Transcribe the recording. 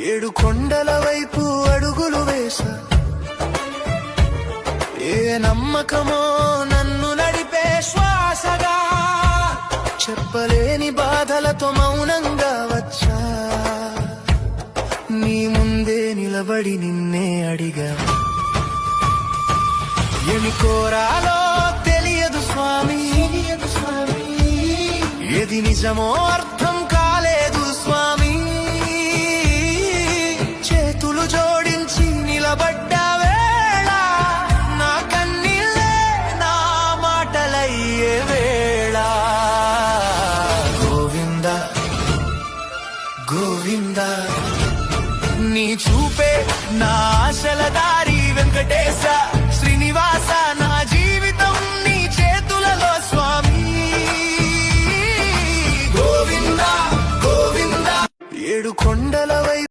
ఏడు కొండల వైపు అడుగులు వేసా, ఏ నమ్మకమో నన్ను నడిపే శ్వాసగా, చెప్పలేని బాధలతో మౌనంగా వచ్చా, నీ ముందే నిలబడి నిన్నే అడిగా. ఏమి కోరాలో తెలియదు స్వామి, ఏది నిజమో అర్థం కాలేదు స్వామి, చేతులు జోడించి నిలబడ్డ వేళ నా కన్నీళ్ళే నా మాటలయ్యే వేళ. గోవింద గోవింద నీ చూపే నా ఆశల దారి, వెంకటేశ శ్రీనివాస నా జీవితం నీ చేతులలో స్వామి. గోవింద గోవింద ఏడు కొండల వైపు